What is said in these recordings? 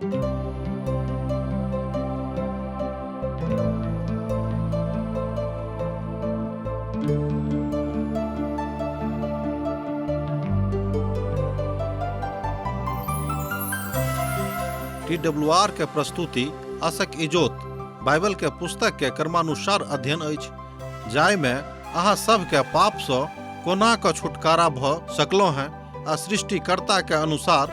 TWR के प्रस्तुति आशक इजोत बाइबल के पुस्तक के क्रमानुसार अध्ययन अछि, जाय में अहाँ सब के पाप से कोना क छुटकारा भ सकलो हैं आ सृष्टिकर्ता के अनुसार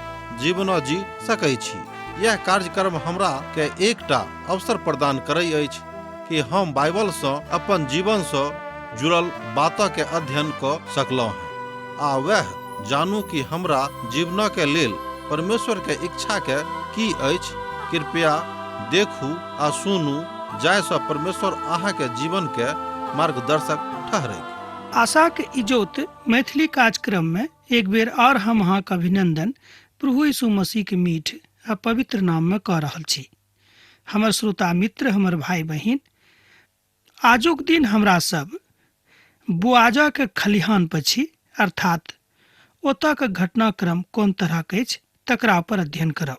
जीवन जी सकै छी। यह कार्यक्रम हमरा के एकटा अवसर प्रदान करई अछि कि हम बाइबल से अपन जीवन से जुड़ल बातों के अध्ययन क सकलो हैं आ वह जानू कि हमरा जीवन के लेल परमेश्वर के इच्छा के की अछि। कृपया देखू आ सुनू, जाय से परमेश्वर अहाँ के जीवन के मार्गदर्शक ठहरे। आशाक इजोत मैथिली कार्यक्रम में एक बेर और हम अहाँ के अभिनंदन प्रभु यीशु मसीह के मीठ आ पवित्र नाम में कह रहल छी। हमर श्रोता मित्र, हमर भाई बहिन, आजुक दिन हमरा सब बुआजा के खलिहान पछी अर्थात ओतऽ के घटनाक्रम कोन तरह के अछि तकरा पर अध्ययन करब।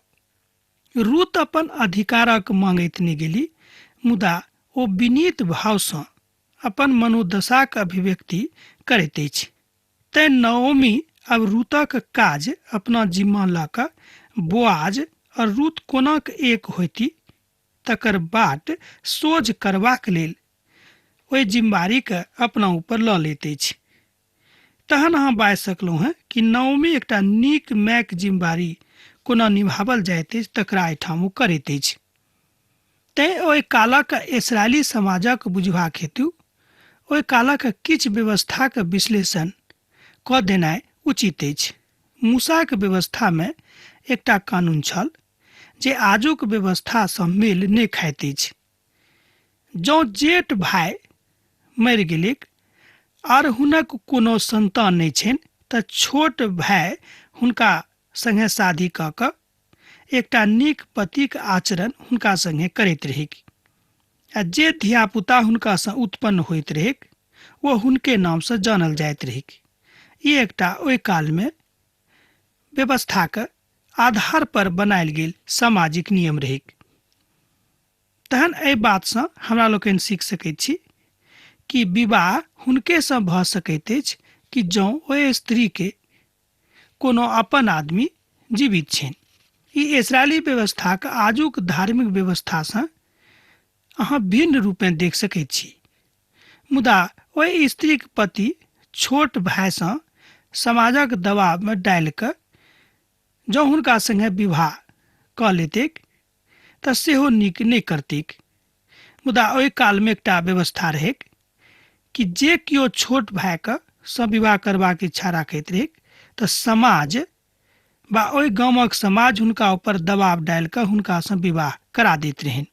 रूत अपन अधिकारक मांगैत नहि गेली, मुदा ओ विनीत भाव सँ अपन मनोदशाक अभिव्यक्ति करैत अछि। तैं नओमी अब रूतक काज अपना जिम्मा लऽ कऽ बोआज और रूत कोनाक एक होती तकर बाट सोझ करबाक लेल ओहि जिम्मेवारी के अपना ऊपर लऽ लैत अछि। तहन अहाँ बाजि सकलहुँ हैं कि नओमी एकटा नीक मायक जिम्मेवारी कोना निभावल जाइत अछि तकरा एहिठाम ओ करैत अछि। तैं ओहि कालक इस्राएली समाजक बुझबाक हेतु ओहि कालक किछु व्यवस्थाक विश्लेषण कऽ देनाइ उचित अछि। मूसाक व्यवस्था में एकटा कानून छल जे आजुक व्यवस्था सँ मेल नहि खाइत अछि। जँ जेठ भाई मरि गेलिक आर हुनक कोनो संतान नहि छनि तऽ छोट भाई हुनका संगे शादी कऽ कऽ एकटा नीक पतिक आचरण हुनका संगे करैत रहैक आ जे धियापुता हुनका सँ उत्पन्न होइत रहैक ओ हुनके नाम सँ जानल जाइत रहैक। ई एकटा ओहि काल में व्यवस्थाक आधार पर बनायल गेल सामाजिक नियम रहैक। तहन एहि बात सँ हमरा लोकनि सीख सकैत छी कि विवाह हुनके सँ भऽ सकैत अछि कि जँ ओहि स्त्री के कोनो अपन आदमी जीवित छनि। ई इस्राएली व्यवस्थाक आजुक धार्मिक व्यवस्था सँ अहाँ भिन्न रूप में देख सकैत छी। मुदा ओहि स्त्रीक पति छोट भाई सँ समाजक दबाव में डालि कऽ जँ हुनका संगे विवाह कऽ लेतैक तऽ सेहो नीक नहि करतैक। मुदा ओहि काल में एकटा व्यवस्था रहैक कि जे किओ छोट भाई के सँ विवाह करबाक इच्छा राखैत रहैक तऽ समाज बा ओहि गामक समाज हुनका ऊपर दबाव डालि कऽ हुनका सँ विवाह करा दैत रहनि।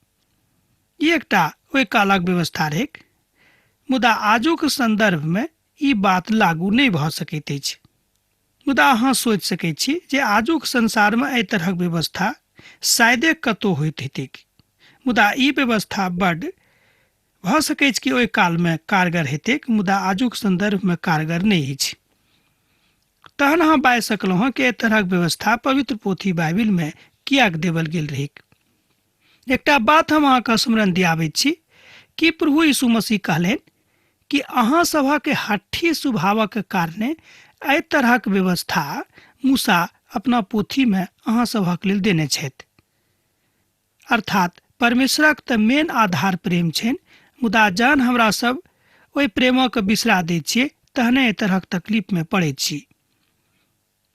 ई एकटा ओहि कालक व्यवस्था रहैक। मुदा आजुक संदर्भ में ई बात लागू नहि भऽ सकैत अछि। मुदा अहाँ सोचि सकैत छी जे आजुक संसार में एहि तरहक व्यवस्था शायदे कतौ होइत हेतैक। मुदा ई व्यवस्था बड्ड भऽ सकैत अछि कि ओहि काल में कारगर हेतैक, मुदा आजुक संदर्भ में कारगर नहि अछि। तहन अहाँ बाजि सकलहुँ हँ कि एहि तरहक व्यवस्था पवित्र पोथी बाइबिल में किएक देवल गेल रहैक। एकटा बात हम अहाँके स्मरण दियाबैत छी कि प्रभु यीशु मसीह कहलनि कि अहाँ सभक हठी स्वभावक कारणे एहि तरहक व्यवस्था मूसा अपना पोथी में अहाँ सभक लेल देने छथि। अर्थात परमेश्वरक तऽ मेन आधार प्रेम छनि, मुदा जहन हमरा सब ओहि प्रेमक बिसरा दैत छियै तहने एहि तरहक तकलीफ में पड़ैत छी।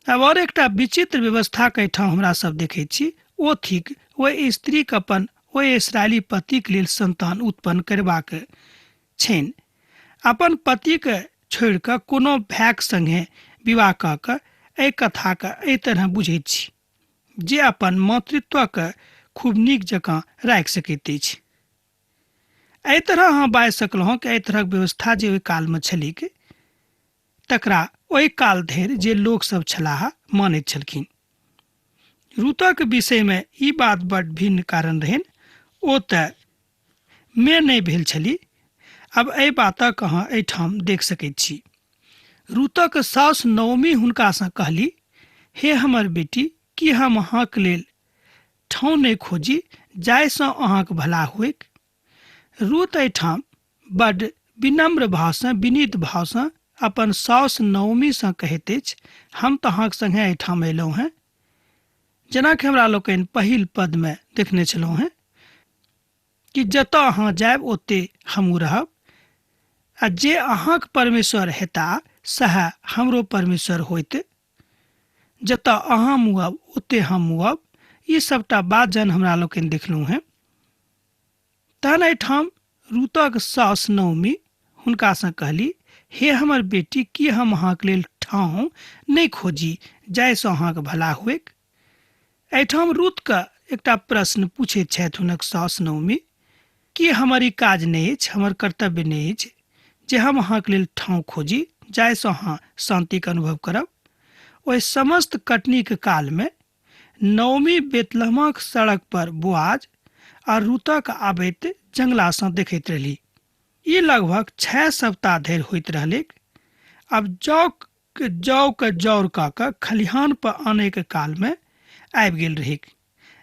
अब और एकटा विचित्र व्यवस्था के एहिठाम हमरा सब देखैत छी। ओ थिक ओहि स्त्रीक अपन ओहि इस्राएली पतिक लेल संतान उत्पन्न करबाक छनि। अपन पतिक छोड़ि कऽ कोनो भायक संगे विवाह कऽ कऽ एहि कथाके एहि तरह बुझैत छी जे अपन मातृत्वके खूब नीक जकाँ राखि सकैत अछि। एहि तरह अहाँ बाजि सकलहुँ कि एहि तरहक व्यवस्था जे ओहि कालमे छलीक तकरा ओहि काल धरि जे लोक सब छलाह मानैत छलखिन। रूतक विषय में ई बात बड्ड भिन्न कारण रहनि। ओ तऽ मे नहि भेल छली। अब एहि बातक अहाँ एहिठाम देख सकैत छी। रूतक साउस नओमी हुनका सँ कहली, हे हमर बेटी, की हम अहाँक लेल ठाउँ नहि खोजी जाहिसँ अहाँक भला होइक। रूत एहिठाम बड्ड विनम्र भावसँ विनीत भावसँ अपन साउस नओमीसँ कहैत अछि, हम तऽ अहाँक संगे एहिठाम अयलहुँ हेँ, जेनाकि हमरा लोकनि पहिल पदमे देखने छलहुँ हेँ कि जतऽ अहाँ जायब ओतय हमहूँ रहब, आ जे अहाँक परमेश्वर हेताह सएह हमरो परमेश्वर होइत, जतऽ अहाँ मुआब ओतय हम मुआब। ई सबटा बात जहन हमरा लोकनि देखलहुँ हेँ, तहन एहिठाम रूतक साउस नओमी हुनकासँ कहली, हे हमर बेटी, की हम अहाँक लेल ठाउँ नहि खोजी जाहिसँ अहाँक भला होइक। एहिठाम रूतके एकटा प्रश्न पूछैत छथि हुनक साउस नओमी, कि हमर ई काज नहि अछि, हमर कर्तव्य नहि अछि जे हम अहाँक लेल ठाउँ खोजी जाहिसँ अहाँ शान्तिके अनुभव करब। ओहि समस्त कटनीके कालमे नओमी बेतलहमक सड़क पर बोआज आ रूतक आबैत जंगलासँ देखैत रहली। ई लगभग 6 सप्ताह धरि होइत रहलै। अब जौ के जौर कऽ कऽ खलिहान पर आनैके कालमे आबि गेल रहिक,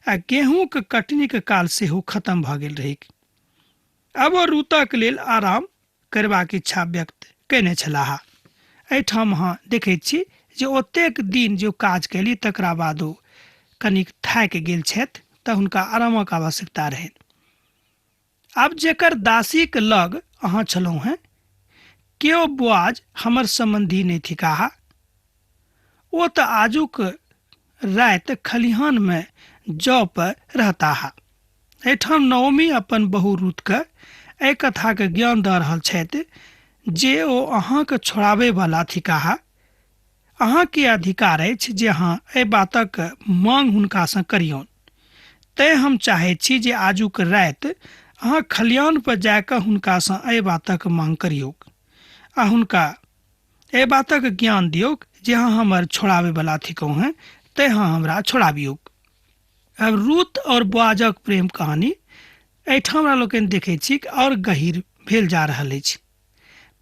आ गेहूँके कटनीके काल सेहो खत्म भऽ गेल रहिक। अब ओ रूतक लेल आराम करबाक इच्छा व्यक्त कयने छलाह। एहिठाम अहाँ देखैत छी जे ओतेक दिन जे काज कयली तकरा बाद ओ कनिक थाकि गेल छथि, तऽ हुनका आरामक आवश्यकता रहनि। आब जेकर दासीके लग अहाँ छलहुँ हेँ, केओ बोआज हमर सम्बन्धी नहि थिकाह, ओ तऽ आजुक राति खलिहानमे जौ पर रहताह। एहिठाम नओमी अपन बहु रूतके एहि कथाके ज्ञान दऽ रहल छथि जे ओ अहाँके छोड़ाबैवला थिकाह। अहाँके अधिकार अछि जे अहाँ एहि बातक मांग हुनकासँ करियौन। तैँ हम चाहैत छी जे आजुक राति अहाँ खलिहान पर जाकऽ हुनकासँ एहि बातक मांग करियौक, आ हुनका एहि बातक ज्ञान दियौक जे अहाँ हमर छोड़ाबैवला थिकहुँ हेँ, तैँ अहाँ हमरा छोड़ाबियौक। अब रूत और बोआजक प्रेम कहानी एहिठाम हमरा लोकनि देखैत छी और गहीर भेल जा रहल अछि।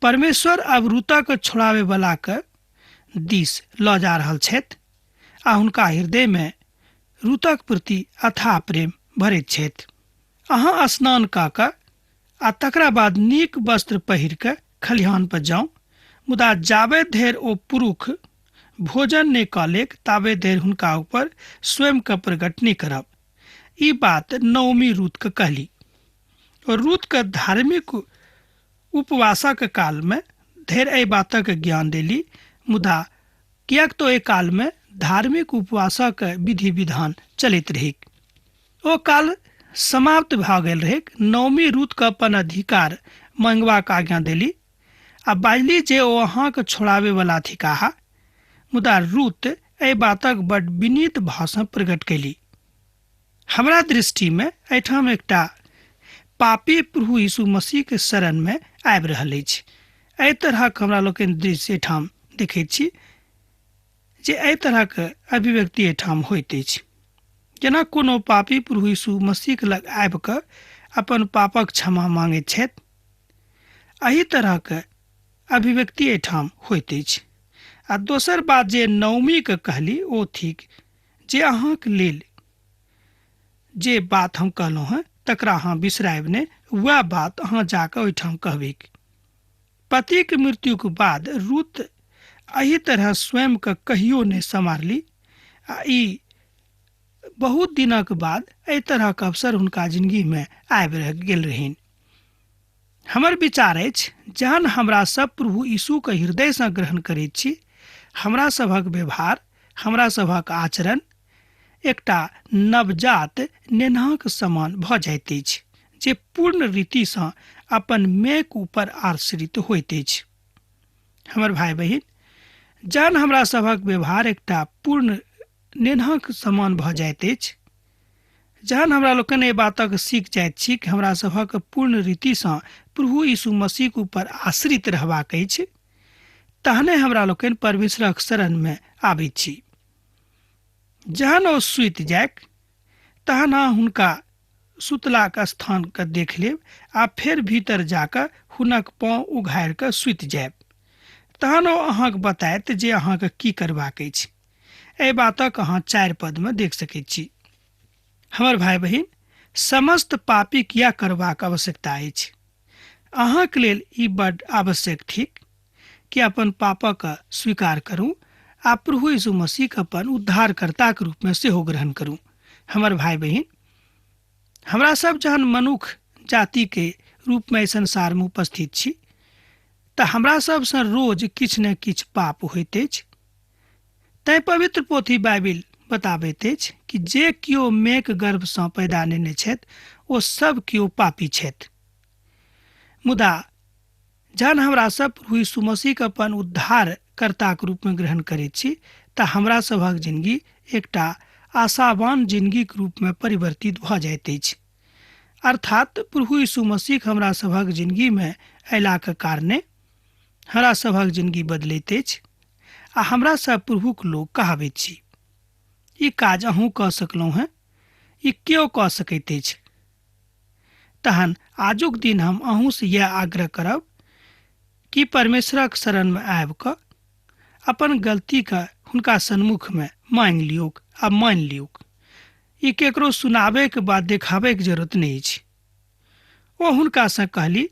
परमेश्वर अब रूतक छोड़ाबैवलाके दिस लऽ जा रहल छथि, आ हुनका हृदयमे रूतक प्रति अथाह प्रेम भरैत छथि। अहाँ स्नान कऽ कऽ आ तकरा बाद नीक वस्त्र पहिर कऽ खलिहान पर जाउ, मुदा जाबे धरि ओ पुरुष भोजन नहि कऽ लेक ताबे धरि हुनका ऊपर स्वयंके प्रकट नहि करब। ई बात नओमी रूतके कहली, और रूतके धार्मिक उपवासक कालमे धरि एहि बातक ज्ञान देली, मुदा किएक तो एहि कालमे धार्मिक उपवासक विधि विधान चलैत रहिक। ओ काल समाप्त भऽ गेल रहिक। नओमी रूतके अपन अधिकार मंगबाक आज्ञा देली आ बाजली जे ओ अहाँके छोड़ाबैवला थिकाह, मुदा रूत एहि बातक बड्ड विनीत भावसँ प्रकट कयली। हमरा दृष्टिमे एहिठाम एकटा पापी प्रभु यीशु मसीहके शरणमे आबि रहल अछि। एहि तरहक हमरा लोकनि दृश्य एहिठाम देखैत छी जे एहि तरहक अभिव्यक्ति एहिठाम होइत अछि, जेना कोनो पापी प्रभु यीशु मसीहके लग आबि कऽ अपन पापक क्षमा मांगैत छथि। एहि तरहके अभिव्यक्ति एहिठाम होइत अछि। आ दोसर बात जे नओमीके कहली ओ थिक जे अहाँके लेल जे बात हम कहलहुँ हेँ तकरा अहाँ बिसरायब नहि, वएह बात अहाँ जाकऽ ओहिठाम कहबिक। पतिके मृत्युके बाद रूत एहि तरह स्वयंके कहियो नहि सम्हारली, आ ई बहुत दिनक बाद एहि तरहक अवसर हुनका जिंदगीमे आबि गेल रहनि। हमर विचार अछि जहन हमरा सब प्रभु यीशुके हृदयसँ ग्रहण करैत छी, हमरा सभक व्यवहार, हमरा सभक आचरण एकटा नवजात नेनहाक समान भऽ जाइत अछि जे पूर्ण रीतिसँ अपन मेक ऊपर आश्रित होइत अछि। हमर भाई बहिन, जहन हमरा सभक व्यवहार एकटा पूर्ण नेनहाक समान भऽ जाइत अछि, जहन हमरा लोकनि एहि बातक सीख जाइत छी कि हमरा सभक पूर्ण रीतिसँ प्रभु यीशु मसीहके ऊपर आश्रित रहबाक अछि, तहने हमरा लोकनि परमेश्वरक शरणमे आबैत छी। जहन ओ सुति जायक तहन अहाँ हुनका सुतलाक स्थानके देख लेब आ फेर भीतर जाकऽ हुनक पाँव उघारि कऽ सुति जायब। तहन ओ अहाँके बतायत जे अहाँके की करबाक अछि। एहि बातक अहाँ 4 पदमे देख सकैत छी। हमर भाई बहिन, समस्त पापी किया करबाक आवश्यकता अछि। अहाँके लेल ई बड आवश्यक थिक कि अपन पापक स्वीकार करूं आ प्रभु यीशु मसीह अपन उद्धारकर्ताक रूप में सेहो ग्रहण करूं। हमर भाई बहिन, हमरा सब जहन मनुख जाति के रूप में संसार में उपस्थित छी तऽ हमरा सबसँ रोज किछु ने किछु पाप होइत अछि। तैं पवित्र पोथी बाइबिल बताबैत अछि कि जे कियो मेक गर्भसँ पैदा नेने छथि ओ सब कियो पापी छथि। मुदा जहन हमरा सब प्रभु यीशु मसीह अपन उद्धार कर्ताक रूप में ग्रहण करैत छी तऽ हमरा सभक जिंदगी एकटा आशावान जिंदगीक रूप में परिवर्तित भऽ जाइत अछि। अर्थात प्रभु यीशु मसीह हमरा सभक जिंदगी में अयलाक कारणे हमरा सभक जिंदगी बदलैत अछि आ हमरा सब प्रभुक लोक कहाबैत छी। ई काज अहूँ कऽ सकलहुँ हैं, ई केओ कऽ सकैत अछि। तहन आजुक दिन हम अहूँ से यह आग्रह करब कि परमेश्वरक शरण में आबि कऽ अपन गलती के हुनका सन्मुख में मांगि लियौक आ मान लियौक। ई केकरो सुनाबे के बाद देखाबे के जरूरत नहीं अछि। ओ हुनका से कहली,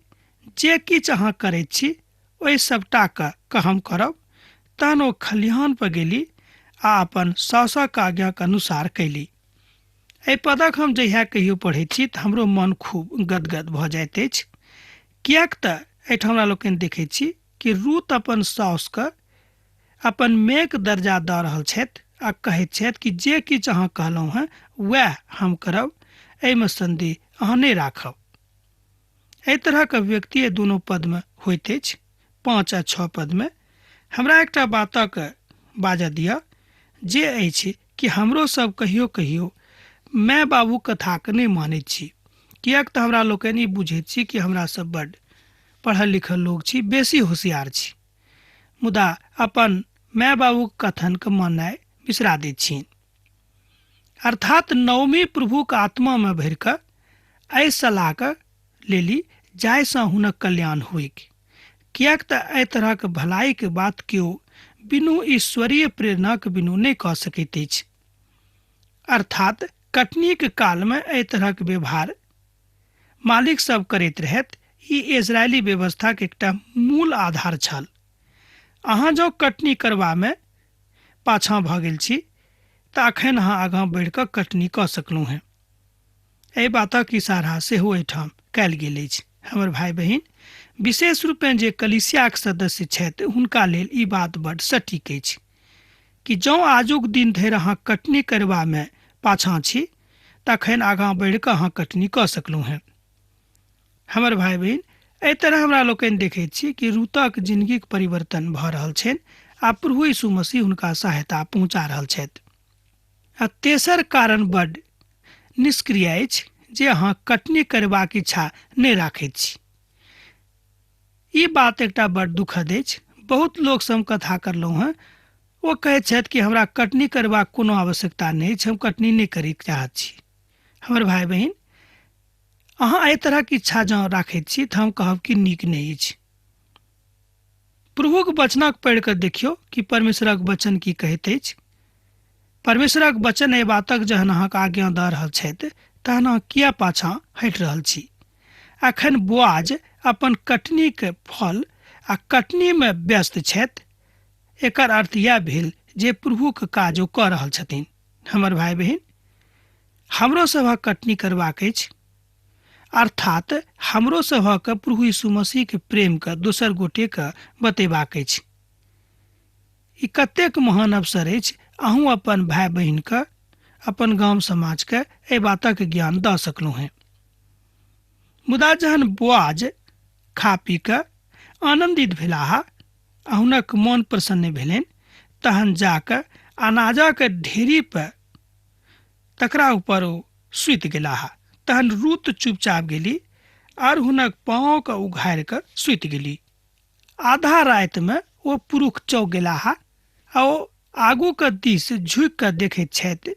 जे किछु अहाँ करैत छी ओहि सबटा के हम करब। तहन ओ खलिहान पर गेली आ अपन सासक आज्ञा के अनुसार कैली। एहि पदक हम जहिया कहियो पढ़ैत छी तऽ हमरो मन खूब गदगद भऽ जाइत अछि। किएक तऽ एहिठाम हमरा लोकनि देखैत छी कि रूत अपन साउस के अपन मेक दर्जा दऽ रहल छथि आ कहैत छथि कि जे किछु अहाँ कहलहुँ हैं वएह हम करब, एहिमे संदेह अहाँ नहि राखब। एहि तरह के व्यक्ति दुनू पद में होइत अछि। 5 आ 6 पद में हमरा एकटा बातक बाजऽ दिअ, जे अछि कि हमरो सब कहियो कहियो माय बाबू कथाके नहीं मानैत छी। किएक तऽ हमरा लोकनि ई बुझैत छी कि हमरा सब बड्ड पढ़ल लिखल लोग छी, बेसी होशियार छी, मुदा अपन माय बाबू कथन के माननाइ बिसरा दैत छी। अर्थात नवमी प्रभुक आत्मा में भरि कऽ एहि सलाह के लेली जाहिसँ हुनक कल्याण होइक। किएक तऽ एहि तरह के भलाई के बात केओ बिनु ईश्वरीय प्रेरणा के बिनु नहीं कऽ सकैत अछि। अर्थात कटनी के काल में एहि तरह के व्यवहार मालिक सब करैत रहैत। ई इजरायली व्यवस्था के एकटा मूल आधार छल। अहाँ जो कटनी करबा में पाछाँ भऽ गेल छी तऽ अखन अहाँ आगाँ बढ़ि कऽ कटनी कऽ सकलहुँ हैं। एहि बातक इशारा सेहो एहिठाम कयल गेल अछि। हमर भाई बहिन, विशेष रूपें जे कलीसियाक सदस्य छथि हुनका लेल ई बात बड्ड सटीक अछि कि जँ आजुक दिन धरि अहाँ कटनी करबा में पाछाँ छी तखन आगाँ बढ़ि कऽ अहाँ कटनी कऽ सकलहुँ हैं। हमर भाई बहिन, एहि तरह हमरा लोकनि देखैत छी कि रूतक जिंदगी के परिवर्तन भऽ रहल छनि आ प्रभु यीशु मसीह हुनका सहायता पहुँचा रहल छथि। आ तेसर कारण बड्ड निष्क्रिय अछि जे अहाँ कटनी करबाक इच्छा नहीं राखैत छी। ई बात एकटा बड्ड दुखद अछि। बहुत लोग से हम कथा करलहुँ हैं, वो कहैत छथि कि हमरा कटनी करबाक कोनो आवश्यकता नहीं अछि, हम कटनी नहीं करय चाहैत छी। हमर भाई बहिन, अहाँ एहि तरह के इच्छा जँ राखैत छी तऽ हम कहब कि नीक नहीं अछि। प्रभुक वचनक पढ़ि कऽ देखियौ कि परमेश्वरक वचन की कहैत अछि। परमेश्वरक वचन एहि बातक जहन अहाँके आज्ञा दऽ रहल छथि तहन अहाँ किया पाछाँ हटि रहल छी। अखन बोआज अपन कटनी के फल आ कटनी में व्यस्त छथि। एकर अर्थ यह भेल जे प्रभुक काज ओ कऽ रहल छथिन। हमर भाई बहिन, हमरो सभक कटनी करबाक अछि। अर्थात हमरो सभक प्रभु यीशु मसीह के प्रेम के दोसर गोटे के बतेबाक अछि। ई कतेक महान अवसर अछि। अहूँ अपन भाई बहिन के, अपन गांव समाज के एहि बातक ज्ञान दऽ सकलहुँ हैं। मुदा जहन बोआज खा पी कऽ आनंदित भेलाह आ हुनक मन प्रसन्न भेलनि, तहन जाकऽ अनाजा के ढेरी पर तकरा ऊपर ओ सुति गेलाह। तहन रूत चुपचाप गेली और हुनक पाँव के उघाड़ि कऽ सुति गेली। आधा राति में ओ पुरुष चौक गेलाह आ ओ आगू के दिस झुकि कऽ देखैत छथि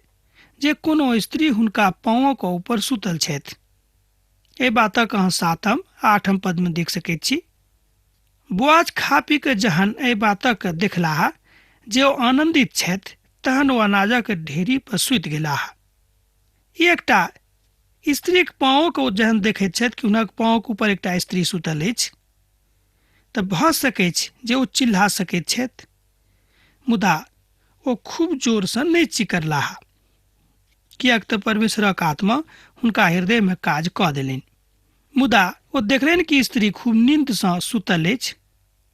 जे कोनो स्त्री हुनका पाँव के ऊपर सुतल छथि। एहि बातक अहाँ 7 आ 8 पद में देख सकैत छी। बोआज खा पी के जहन एहि बातक देखलाह जे ओ आनंदित छथि, तहन ओ अनाजक ढेरी पर सुति गेलाह। एकटा स्त्रीक पाँवक ओ जहन देखैत छथि कि हुनक पाँवक ऊपर एकटा स्त्री सुतल अछि तऽ भऽ सकैत छै जे ओ चिल्ला सकैत छथि, मुदा ओ खूब जोरसँ नहि चिकरलाह, किएक तऽ परमेश्वरक आत्मा हुनका हृदयमे काज कऽ देलनि। मुदा ओ देखलनि कि स्त्री खूब नींदसँ सुतल अछि,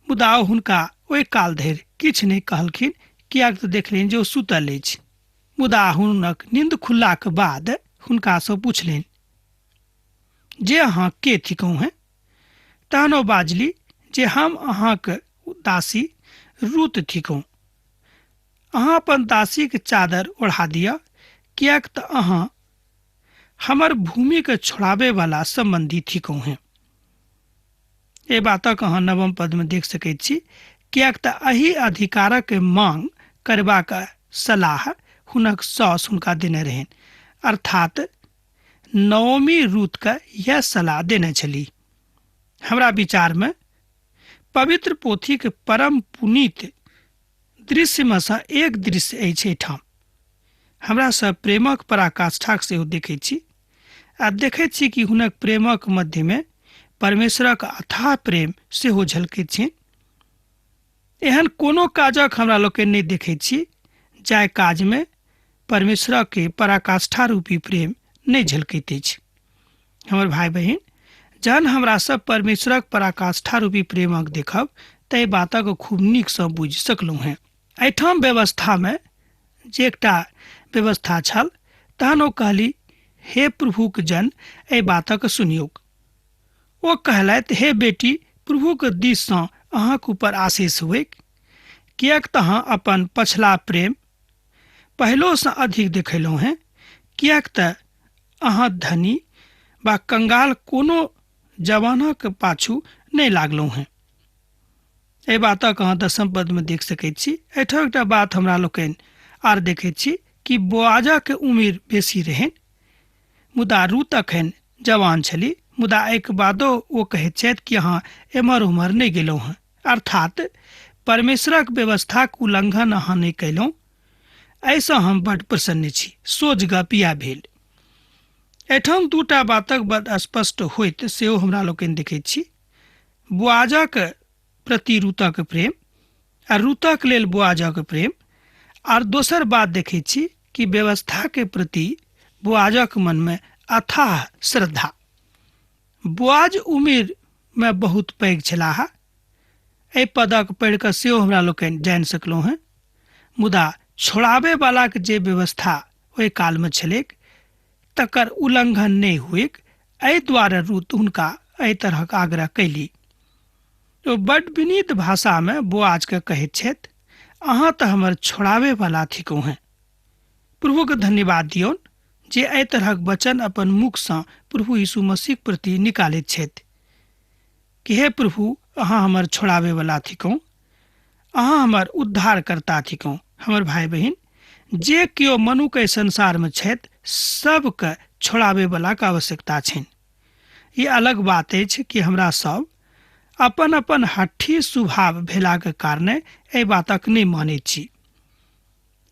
मुदा ओ हुनका ओहि काल धरि किछु नहि कहलखिन, किएक तऽ देखलनि जे ओ सुतल अछि। मुदा हुनक नींद खुललाक बाद हुनकासँ पुछलनि जे अहाँ के थिकहुँ हैं? तहन ओ बाजली जे हम अहाँक दासी रूत थिकहुँ। अहाँ अपन दासीके चादर ओढ़ा दिअ, किएक तऽ अहाँ हमर भूमिके छोड़ाबैवला सम्बन्धी थिकहुँ हैं। एहि बातक अहाँ नवम पदमे देख सकैत छी, किएक तऽ एहि अधिकारक मांग करबाक सलाह हुनक साउस हुनका देने रहनि, अर्थात नओमी रूतके यह सलाह देने छली। हमरा विचारमे पवित्र पोथीके परम पुनीत दृश्यमे सँ एक दृश्य अछि एहिठाम। हमरा सब प्रेमक पराकाष्ठाक सेहो देखैत छी आ देखैत छी कि हुनक प्रेमक मध्यमे परमेश्वरक अथाह प्रेम सेहो झलकैत छै। एहन कोनो काजक हमरा लोकनि नहि देखैत छी जाहि काजमे परमेश्वरके पराकाष्ठा रूपी प्रेम नहि झलकैत अछि। हमर भाई बहिन, जहन हमरा सब परमेश्वरक पराकाष्ठा रूपी प्रेमक देखब तऽ एहि बातक खूब नीकसँ बुझि सकलहुँ हैं। एहिठाम व्यवस्थामे जे एकटा व्यवस्था छल, तहन ओ कहली, हे प्रभुक जन, एहि बातक सुनियौक। ओ कहलथि, हे बेटी, प्रभुक दिससँ अहाँक ऊपर आशीष हुएक, किएक तऽ अहाँ अपन पछला प्रेम पहिलोसँ अधिक देखलहुँ हैं, किएक तऽ अहाँ धनी वा कंगाल कोनो जवानक पाछू नहि लागलहुँ हैं। एहि बातक अहाँ दसम पदमे देख सकैत छी। एहिठाम एकटा बात हमरा लोकनि आर देखैत छी कि बोआजक उम्र बेसी रहनि, मुदा रूत अखन जवान छली। मुदा एहिके बादो ओ कहैत छथि कि अहाँ एम्हर उम्हर नहि गेलहुँ हैं, अर्थात परमेश्वरक व्यवस्थाक उल्लंघन अहाँ नहि कयलहुँ। एहिसँ हम बड्ड प्रसन्न छी। सोझ गप इएह भेल। एहिठाम दूटा बातक बड्ड स्पष्ट होइत सेहो हमरा लोकनि देखैत छी। बोआजक प्रति रूतक प्रेम आ रूतक लेल बोआजक प्रेम, आर दोसर बात देखैत छी कि व्यवस्थाके प्रति बोआजक मनमे अथाह श्रद्धा। बोआज उम्रमे बहुत पैघ छलाह। एहि पदक पढ़ि कऽ सेहो हमरा लोकनि जानि सकलहुँ हैं, मुदा छोड़ाबैवलाक जे व्यवस्था ओहि कालमे छलैक तकर उल्लंघन नहि हुएक, एहि दुआरे रूत हुनका एहि तरहक आग्रह कयली। ओ बड्ड विनीत भाषामे बोआजके कहैत छथि, अहाँ तऽ हमर छोड़ाबैवला थिकहुँ हैं। प्रभुके धन्यवाद दियौन जे एहि तरहक वचन अपन मुखसँ प्रभु यीशु मसीहक प्रति निकालैत छथि कि हे प्रभु, अहाँ हमर छोड़ाबैवला थिकहुँ, अहाँ हमर उद्धारकर्ता थिकहुँ। हमर भाई बहिन, जे केओ मनुख एहि संसारमे छथि, सबके छोड़ाबैवलाके आवश्यकता छनि। ई अलग बात अछि कि हमरा सब अपन अपन हठी स्वभाव भेलाक कारणे एहि बातक नहि मानैत छी,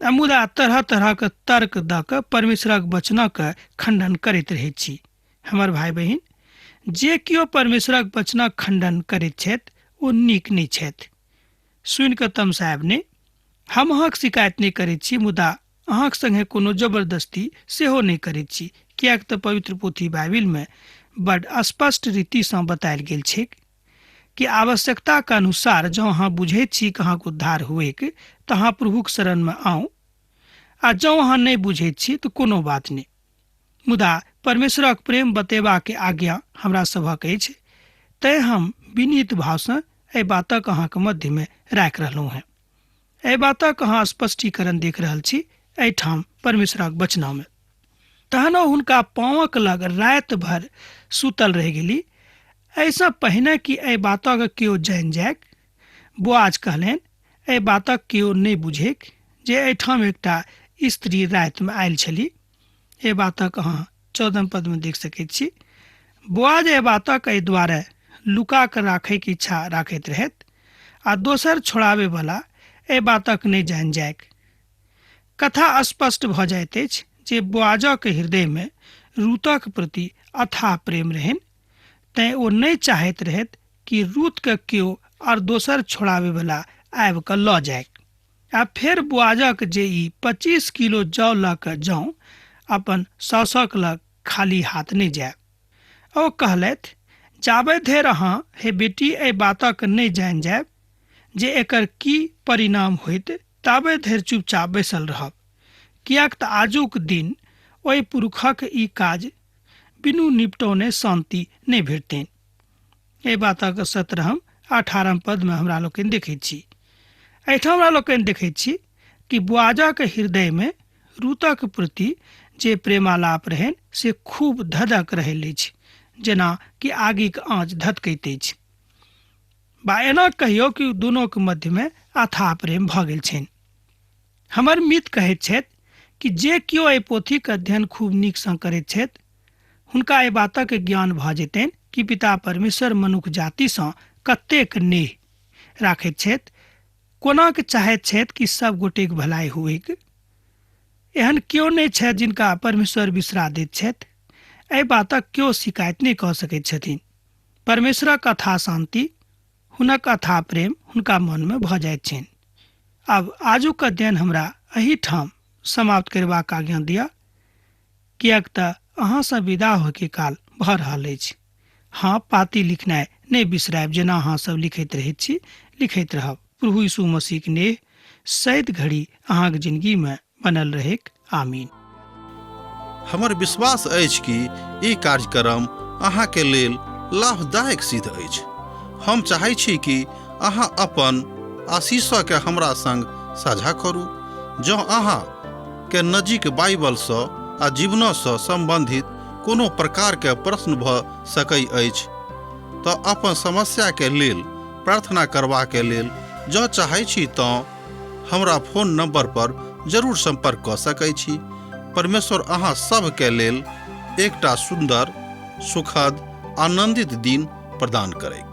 मुदा तरह तरहक तर्क दऽ कऽ परमेश्वरक वचनक खंडन करैत रहैत छी। हमर भाई बहिन, जे केओ परमेश्वरक वचनक खंडन करैत छथि ओ नीक नहि छथि। सुनि कऽ तमसायब नहि। हम अहाँक शिकायत नहि करैत छी, मुदा अहाँक संगे कोनो जबरदस्ती सेहो नहि करैत छी, किएक तऽ पवित्र पोथी बाइबिलमे बड्ड स्पष्ट रीतिसँ बतायल गेल छै कि आवश्यकताके अनुसार जँ अहाँ बुझैत छी कि अहाँके उद्धार हुएक तऽ अहाँ प्रभुक शरणमे आउ, आ जँ अहाँ नहि बुझैत छी तऽ कोनो बात नहि। मुदा परमेश्वरक प्रेम बतेबाके आज्ञा हमरा सभक अछि, तैँ हम विनीत भावसँ एहि बातक अहाँके मध्यमे राखि रहलहुँ हैं। एहि बातक अहाँ स्पष्टीकरण देख रहल छी एहिठाम परमेश्वरक वचनमे। तहन ओ हुनका पाँवक लग राति भर सुतल रहि गेली। एहिसँ पहिने कि एहि बातक केओ जानि जायक, बोआज कहलनि, एहि बातक केओ नहि बुझैक जे एहिठाम एकटा स्त्री रातिमे आयल छली। एहि बातक अहाँ 14 पदमे देख सकैत छी। बोआज एहि बातक एहि दुआरे लुका कऽ राखैके इच्छा राखैत रहथि आ दोसर छोड़ाबैवला एहि बातक नहि जानि जायक। कथा स्पष्ट भऽ जाइत अछि जे बोआजा के हृदय में रूतक प्रति अथाह प्रेम रहन, तैं ओ नहीं चाहैत रहत कि रूत के केओ और दोसर छोड़ावे वाला आबि कऽ लऽ जाय। आ फेर बोआजक जे ई 25 किलो जौ लऽ कऽ जाऊँ, अपन सासुक लग खाली हाथ नहीं जाय। ओ कहलथि, जाबे धरि अहाँ हे बेटी एहि बातक नहीं जानि जायब जे एकर की परिणाम होइत, ताबे धरि चुपचाप बैसल रहब, कियाक तऽ आजुक दिन ओहि पुरुषक ई काज बिनु निपटौने शांति नहीं भेटतनि। एहि बातक 17-18 पद में हमरा लोकनि देखैत छी। एहिठाम हमरा लोकनि देखैत छी कि बोआजक हृदय में रूतक प्रति जे प्रेमालाप रहनि से खूब धधक रहल अछि, जेना कि आगिक आँच धधकैत अछि। बा एना कहियो कि दुनू के मध्य में अथाह प्रेम भऽ गेल छनि। हमर मित्र कहैत छथि कि जे केओ एहि पोथीक अध्ययन खूब नीक सँ करैत छथि, हुनका एहि बातक ज्ञान भऽ जेतनि कि पिता परमेश्वर मनुष्य जाति सँ कतेक नेह राखैत छथि, कोना के चाहैत छथि कि सब गोटेक भलाई हुएक। एहन केओ नहीं छथि जिनका परमेश्वर बिसरा दैत छथि। एहि बातक केओ शिकायत नहीं कऽ सकैत छथिन। परमेश्वरक अथाह शांति, हुनक अथाह प्रेम हुनका मन में भऽ जाइत छनि। अब आजुक अध्ययन हमरा एही ठाम समाप्त करबाक आज्ञा दिअ, कियाक तऽ अहाँ सँ विदा होके काल भऽ रहल अछि। हाँ, पाती लिखनाइ नहीं बिसरायब, जेना अहाँ सब लिखैत रहैत छी, लिखैत रहब। प्रभु यीशु मसीह के नेह सैत घड़ी अहाँक जिंदगी में बनल रहेक। आमीन। हमर विश्वास अछि कि ई कार्यक्रम अहाँ के लेल लाभदायक सिद्ध अछि। हम चाहै छी कि अहाँ अपन आशीषो के हमरा संग साझा करू। जँ अहाँ के नजीक बाइबल सँ आ जीवनो सँ संबंधित कोनो प्रकार के प्रश्न भऽ सकै अछि, तऽ अपन समस्या के लेल प्रार्थना करबा के लेल जँ चाहै छी तऽ हमरा फोन नंबर पर जरूर संपर्क कऽ सकै छी। परमेश्वर अहाँ सब के लेल एकटा सुंदर, सुखद, आनंदित दिन प्रदान करैक।